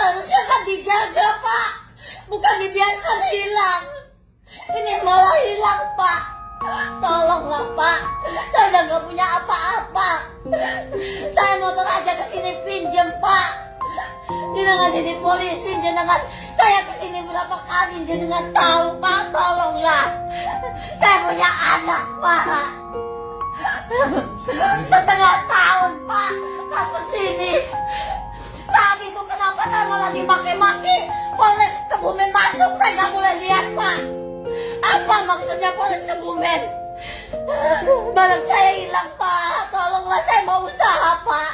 Harusnya kan dijaga, Pak. Bukan dibiarkan hilang. Ini malah hilang, Pak. Tolonglah, Pak. Saya udah nggak punya apa-apa. Saya motor aja kesini pinjem, Pak. Jenengan jadi polisi, jenengan. Saya kesini berapa kali, jenengan tahu, Pak. Tolonglah. Saya punya anak, Pak. Setengah tahun, Pak, kasus ini. Saat itu kenapa saya malah dimaki-maki? Polres Kebumen masuk, saya nggak boleh lihat, Pak. Apa maksudnya Polres Kebumen? Barang saya hilang, Pak. Tolonglah, saya mau usaha, Pak.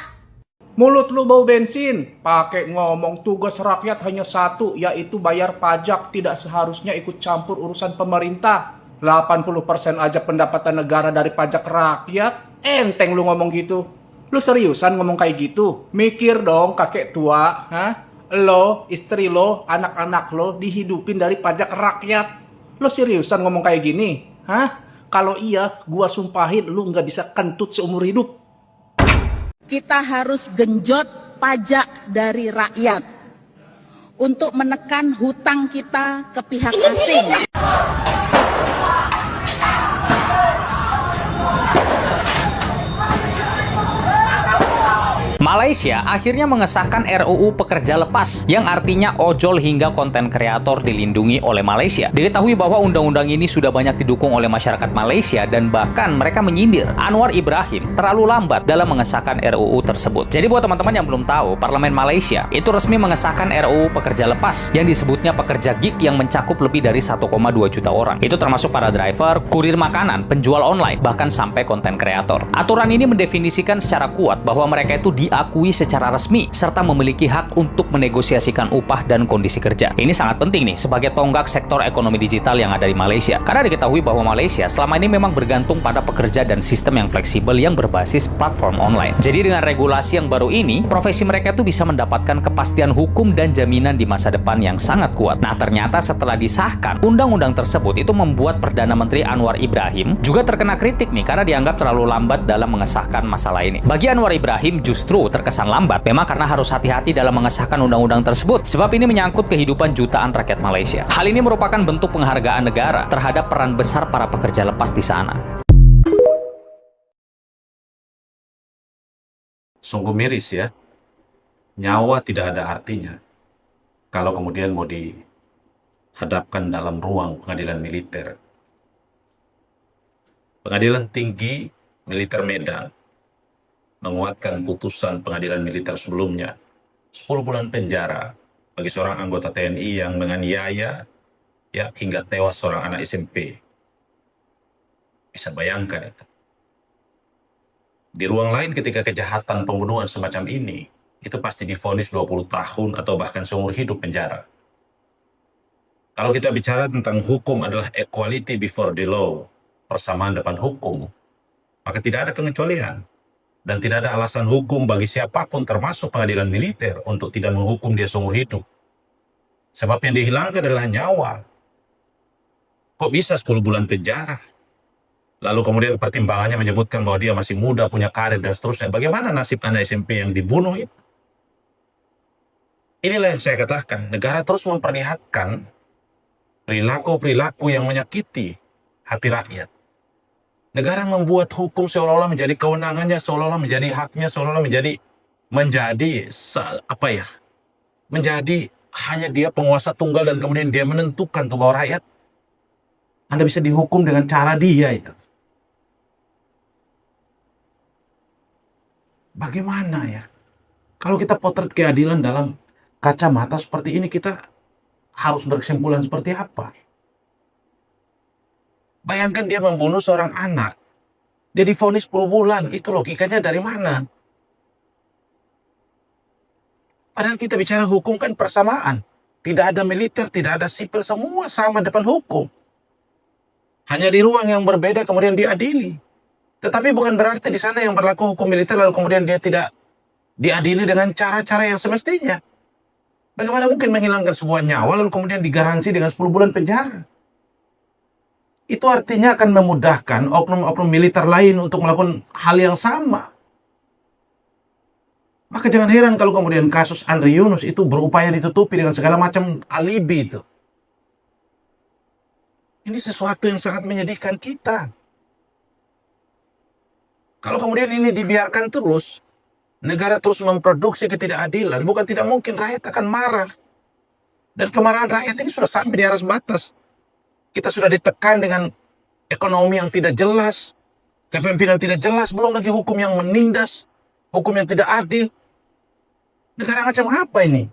Mulut lu bau bensin, pakai ngomong tugas rakyat hanya satu, yaitu bayar pajak, tidak seharusnya ikut campur urusan pemerintah. 80% aja pendapatan negara dari pajak rakyat, enteng lu ngomong gitu. Lu seriusan ngomong kayak gitu? Mikir dong kakek tua, ha? Lo, istri lo, anak-anak lo dihidupin dari pajak rakyat. Lu seriusan ngomong kayak gini? Hah? Kalau iya, gua sumpahin lu nggak bisa kentut seumur hidup. Kita harus genjot pajak dari rakyat untuk menekan hutang kita ke pihak asing. Malaysia akhirnya mengesahkan RUU Pekerja Lepas yang artinya ojol hingga konten kreator dilindungi oleh Malaysia. Diketahui bahwa undang-undang ini sudah banyak didukung oleh masyarakat Malaysia dan bahkan mereka menyindir Anwar Ibrahim terlalu lambat dalam mengesahkan RUU tersebut. Jadi buat teman-teman yang belum tahu, Parlemen Malaysia itu resmi mengesahkan RUU Pekerja Lepas yang disebutnya pekerja gig yang mencakup lebih dari 1,2 juta orang. Itu termasuk para driver, kurir makanan, penjual online, bahkan sampai konten kreator. Aturan ini mendefinisikan secara kuat bahwa mereka itu diakui secara resmi serta memiliki hak untuk menegosiasikan upah dan kondisi kerja. Ini sangat penting nih sebagai tonggak sektor ekonomi digital yang ada di Malaysia. Karena diketahui bahwa Malaysia selama ini memang bergantung pada pekerja dan sistem yang fleksibel yang berbasis platform online. Jadi dengan regulasi yang baru ini, profesi mereka tuh bisa mendapatkan kepastian hukum dan jaminan di masa depan yang sangat kuat. Nah, ternyata setelah disahkan, undang-undang tersebut itu membuat Perdana Menteri Anwar Ibrahim juga terkena kritik nih karena dianggap terlalu lambat dalam mengesahkan masalah ini. Bagi Anwar Ibrahim justru terkesan lambat, memang karena harus hati-hati dalam mengesahkan undang-undang tersebut, sebab ini menyangkut kehidupan jutaan rakyat Malaysia. Hal ini merupakan bentuk penghargaan negara terhadap peran besar para pekerja lepas di sana. Sungguh miris ya, nyawa tidak ada artinya kalau kemudian mau dihadapkan dalam ruang pengadilan militer. Pengadilan Tinggi Militer Medan menguatkan putusan pengadilan militer sebelumnya, 10 bulan penjara bagi seorang anggota TNI yang menganiaya ya hingga tewas seorang anak SMP. Bisa bayangkan itu. Di ruang lain ketika kejahatan pembunuhan semacam ini, itu pasti divonis 20 tahun atau bahkan seumur hidup penjara. Kalau kita bicara tentang hukum adalah equality before the law, persamaan depan hukum, maka tidak ada pengecualian. Dan tidak ada alasan hukum bagi siapapun termasuk pengadilan militer untuk tidak menghukum dia seumur hidup. Sebab yang dihilangkan adalah nyawa. Kok bisa 10 bulan penjara? Lalu kemudian pertimbangannya menyebutkan bahwa dia masih muda, punya karir dan seterusnya. Bagaimana nasib anak SMP yang dibunuh itu? Inilah yang saya katakan, negara terus memperlihatkan perilaku-perilaku yang menyakiti hati rakyat. Negara membuat hukum seolah-olah menjadi kewenangannya, seolah-olah menjadi haknya, seolah-olah menjadi hanya dia penguasa tunggal dan kemudian dia menentukan tuh bahwa rakyat Anda bisa dihukum dengan cara dia itu. Bagaimana ya? Kalau kita potret keadilan dalam kacamata seperti ini, kita harus berkesimpulan seperti apa? Bayangkan dia membunuh seorang anak. Dia divonis 10 bulan. Itu logikanya dari mana? Padahal kita bicara hukum kan persamaan. Tidak ada militer, tidak ada sipil, semua sama depan hukum. Hanya di ruang yang berbeda kemudian diadili. Tetapi bukan berarti di sana yang berlaku hukum militer lalu kemudian dia tidak diadili dengan cara-cara yang semestinya. Bagaimana mungkin menghilangkan sebuah nyawa lalu kemudian digaransi dengan 10 bulan penjara? Itu artinya akan memudahkan oknum-oknum militer lain untuk melakukan hal yang sama. Maka jangan heran kalau kemudian kasus Andre Yunus itu berupaya ditutupi dengan segala macam alibi itu. Ini sesuatu yang sangat menyedihkan kita. Kalau kemudian ini dibiarkan terus, negara terus memproduksi ketidakadilan, bukan tidak mungkin rakyat akan marah. Dan kemarahan rakyat ini sudah sampai di atas batas. Kita sudah ditekan dengan ekonomi yang tidak jelas, kepemimpinan tidak jelas, belum lagi hukum yang menindas, hukum yang tidak adil. Negara macam apa ini?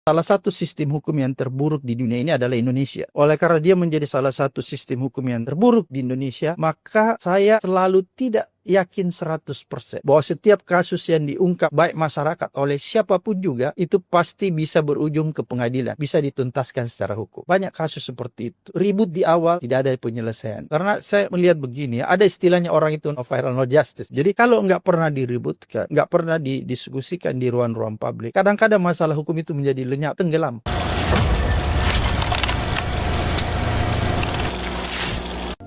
Salah satu sistem hukum yang terburuk di dunia ini adalah Indonesia. Oleh karena dia menjadi salah satu sistem hukum yang terburuk di Indonesia, maka saya selalu tidak yakin 100% bahwa setiap kasus yang diungkap baik masyarakat oleh siapapun juga itu pasti bisa berujung ke pengadilan, bisa dituntaskan secara hukum. Banyak kasus seperti itu. Ribut di awal tidak ada penyelesaian. Karena saya melihat begini, ada istilahnya orang itu no viral no justice. Jadi kalau nggak pernah diributkan, nggak pernah didiskusikan di ruang-ruang publik, kadang-kadang masalah hukum itu menjadi lenyap, tenggelam.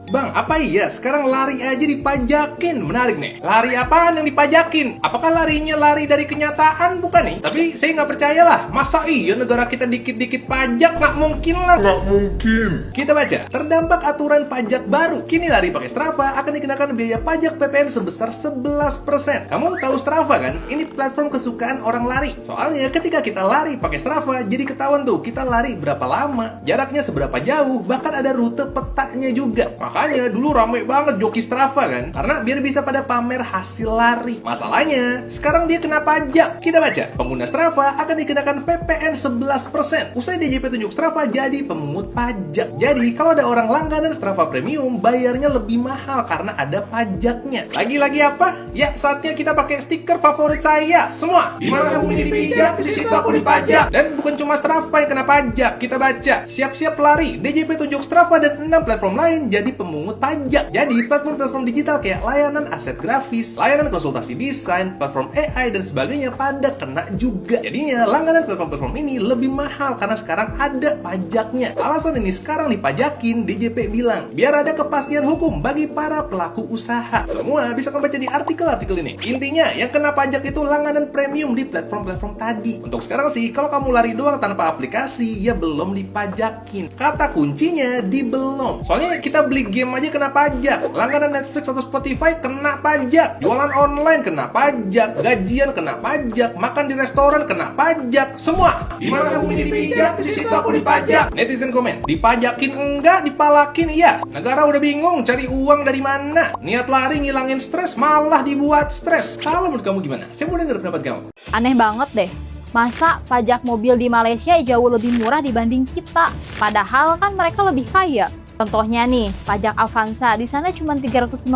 Bang, apa iya sekarang lari aja dipajakin? Menarik nih. Lari apaan yang dipajakin? Apakah larinya lari dari kenyataan? Bukan nih. Tapi saya nggak percaya lah. Masa iya negara kita dikit-dikit pajak? Nggak mungkin lah. Nggak mungkin. Kita baca. Terdampak aturan pajak baru. Kini lari pakai Strava akan dikenakan biaya pajak PPN sebesar 11%. Kamu tahu Strava kan? Ini platform kesukaan orang lari. Soalnya ketika kita lari pakai Strava, jadi ketahuan tuh kita lari berapa lama, jaraknya seberapa jauh, bahkan ada rute petanya juga. Makanya dulu rame banget joki Strava kan, karena biar bisa pada pamer hasil lari. Masalahnya, sekarang dia kena pajak. Kita baca, pengguna Strava akan dikenakan PPN 11%. Usai DJP tunjuk Strava jadi pemungut pajak. Jadi, kalau ada orang langganan Strava Premium, bayarnya lebih mahal karena ada pajaknya. Lagi-lagi apa? Ya, saatnya kita pakai stiker favorit saya. Semua, dimana kamu dipijak, di situ aku dipajak. Dan bukan cuma Strava yang kena pajak. Kita baca, siap-siap lari. DJP tunjuk Strava dan 6 platform lain jadi pemungut pajak. Jadi platform-platform digital kayak layanan aset grafis, layanan konsultasi desain, platform AI dan sebagainya pada kena juga. Jadinya langganan platform-platform ini lebih mahal karena sekarang ada pajaknya. Alasan ini sekarang dipajakin, DJP bilang biar ada kepastian hukum bagi para pelaku usaha. Semua bisa kamu baca di artikel-artikel ini. Intinya yang kena pajak itu langganan premium di platform-platform tadi. Untuk sekarang sih kalau kamu lari doang tanpa aplikasi ya belum dipajakin. Kata kuncinya di belum. Soalnya kita beli game aja kena pajak, langganan Netflix atau Spotify kena pajak, jualan online kena pajak, gajian kena pajak, makan di restoran kena pajak, semua. Dimana kamu dipijak, di situ aku dipajak. Netizen komen, dipajakin enggak, dipalakin iya. Negara udah bingung cari uang dari mana. Niat lari ngilangin stres malah dibuat stres. Kalau menurut kamu gimana? Saya mau denger pendapat kamu. Aneh banget deh. Masa pajak mobil di Malaysia jauh lebih murah dibanding kita? Padahal kan mereka lebih kaya. Contohnya nih, pajak Avanza di sana cuma 350.000.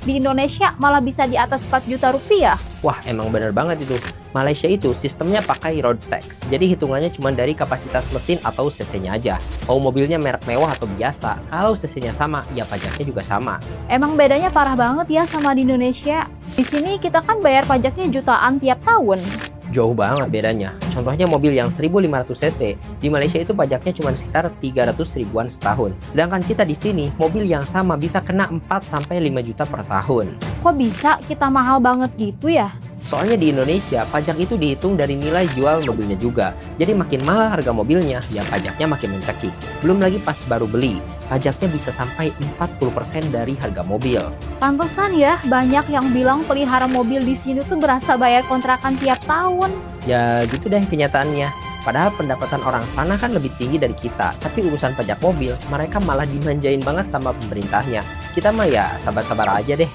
Di Indonesia malah bisa di atas 4 juta rupiah. Wah, emang bener banget itu. Malaysia itu sistemnya pakai road tax. Jadi hitungannya cuma dari kapasitas mesin atau cc-nya aja. Mau mobilnya merek mewah atau biasa, kalau cc-nya sama, ya pajaknya juga sama. Emang bedanya parah banget ya sama di Indonesia. Di sini kita kan bayar pajaknya jutaan tiap tahun. Jauh banget bedanya. Contohnya mobil yang 1500 cc, di Malaysia itu pajaknya cuma sekitar 300 ribuan setahun. Sedangkan kita di sini, mobil yang sama bisa kena 4-5 juta per tahun. Kok bisa kita mahal banget gitu ya? Soalnya di Indonesia, pajak itu dihitung dari nilai jual mobilnya juga. Jadi makin mahal harga mobilnya, ya pajaknya makin mencekik. Belum lagi pas baru beli, pajaknya bisa sampai 40% dari harga mobil. Pantesan ya, banyak yang bilang pelihara mobil di sini tuh berasa bayar kontrakan tiap tahun. Ya gitu deh kenyataannya. Padahal pendapatan orang sana kan lebih tinggi dari kita. Tapi urusan pajak mobil, mereka malah dimanjain banget sama pemerintahnya. Kita mah ya sabar-sabar aja deh.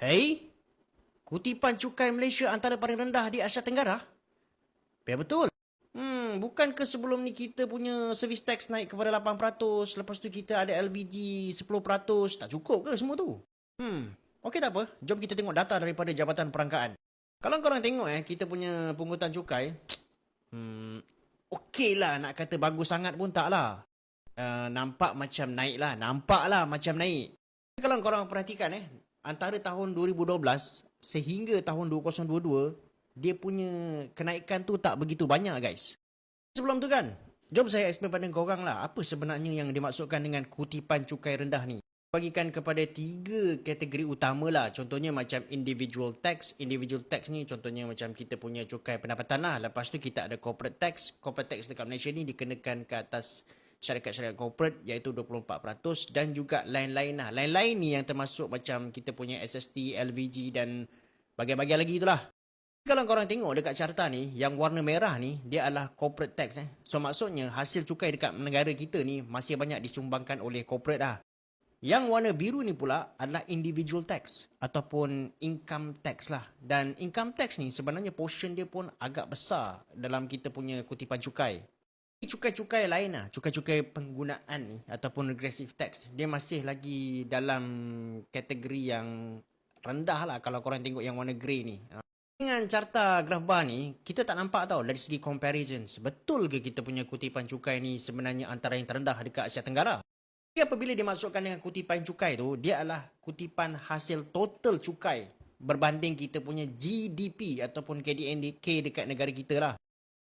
Hei, kutipan cukai Malaysia antara paling rendah di Asia Tenggara? Ya betul. Bukankah sebelum ni kita punya service tax naik kepada 8%, lepas tu kita ada LBG 10%, tak cukup ke semua tu? Okey tak apa, jom kita tengok data daripada Jabatan Perangkaan. Kalau korang tengok kita punya pungutan cukai, okey lah, nak kata bagus sangat pun tak lah. Nampak macam naik lah, Kalau korang perhatikan antara tahun 2012 sehingga tahun 2022, dia punya kenaikan tu tak begitu banyak guys. Sebelum tu kan, jom saya explain pada korang lah apa sebenarnya yang dimaksudkan dengan kutipan cukai rendah ni. Bagikan kepada 3 kategori utama lah. Contohnya macam individual tax. Individual tax ni contohnya macam kita punya cukai pendapatan lah. Lepas tu kita ada corporate tax. Corporate tax dekat Malaysia ni dikenakan ke atas syarikat-syarikat corporate iaitu 24% dan juga lain-lain lah. Lain-lain ni yang termasuk macam kita punya SST, LVG dan bagian-bagian lagi itulah. Kalau korang tengok dekat carta ni, yang warna merah ni, dia adalah corporate tax. So maksudnya hasil cukai dekat negara kita ni masih banyak disumbangkan oleh corporate lah. Yang warna biru ni pula adalah individual tax ataupun income tax lah. Dan income tax ni sebenarnya portion dia pun agak besar dalam kita punya kutipan cukai. Cukai-cukai lain lah, cukai-cukai penggunaan ni ataupun regressive tax, dia masih lagi dalam kategori yang rendah lah kalau korang tengok yang warna grey ni. Dengan carta graf bar ni, kita tak nampak tau dari segi comparisons. Betul ke kita punya kutipan cukai ni sebenarnya antara yang terendah dekat Asia Tenggara? Jadi apabila dimasukkan dengan kutipan cukai tu, dia adalah kutipan hasil total cukai berbanding kita punya GDP ataupun KDNK dekat negara kita lah.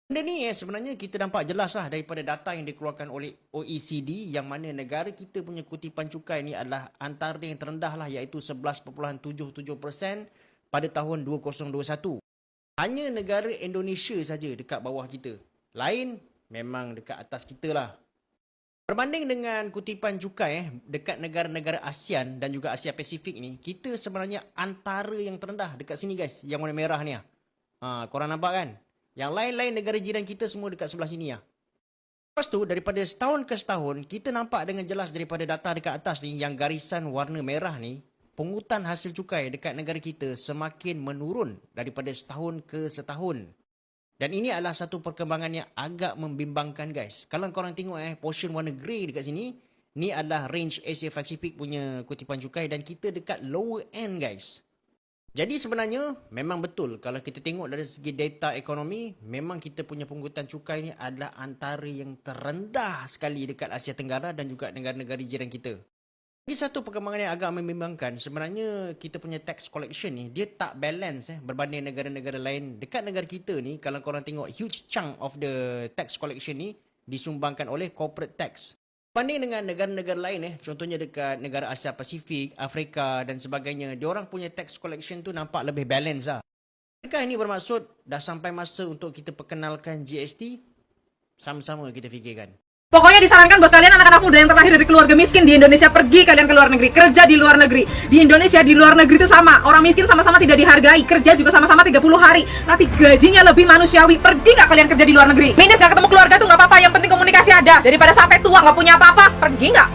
Benda ni sebenarnya kita nampak jelas lah daripada data yang dikeluarkan oleh OECD yang mana negara kita punya kutipan cukai ni adalah antara yang terendah lah iaitu 11.77% pada tahun 2021. Hanya negara Indonesia saja dekat bawah kita. Lain memang dekat atas kita lah. Berbanding dengan kutipan cukai dekat negara-negara ASEAN dan juga Asia Pasifik ni, kita sebenarnya antara yang terendah dekat sini guys, yang warna merah ni lah. Korang nampak kan? Yang lain-lain negara jiran kita semua dekat sebelah sini lah. Lepas tu, daripada setahun ke setahun, kita nampak dengan jelas daripada data dekat atas ni, yang garisan warna merah ni, pungutan hasil cukai dekat negara kita semakin menurun daripada setahun ke setahun. Dan ini adalah satu perkembangan yang agak membimbangkan guys. Kalau korang tengok portion warna grey dekat sini, ni adalah range Asia Pacific punya kutipan cukai dan kita dekat lower end guys. Jadi sebenarnya memang betul kalau kita tengok dari segi data ekonomi, memang kita punya pungutan cukai ni adalah antara yang terendah sekali dekat Asia Tenggara dan juga negara-negara jiran kita. Ini satu perkembangan yang agak membimbangkan. Sebenarnya kita punya tax collection ni dia tak balance berbanding negara-negara lain. Dekat negara kita ni kalau korang tengok huge chunk of the tax collection ni disumbangkan oleh corporate tax. Berbanding dengan negara-negara lain contohnya dekat negara Asia Pasifik, Afrika dan sebagainya, diorang punya tax collection tu nampak lebih balance lah. Adakah ini bermaksud dah sampai masa untuk kita perkenalkan GST? Sama-sama kita fikirkan. Pokoknya disarankan buat kalian anak-anak muda yang terlahir dari keluarga miskin di Indonesia, pergi kalian ke luar negeri, kerja di luar negeri. Di Indonesia, di luar negeri itu sama, orang miskin sama-sama tidak dihargai, kerja juga sama-sama 30 hari, tapi gajinya lebih manusiawi. Pergi nggak kalian kerja di luar negeri? Minus nggak ketemu keluarga tuh nggak apa-apa, yang penting komunikasi ada. Daripada sampai tua nggak punya apa-apa, pergi nggak?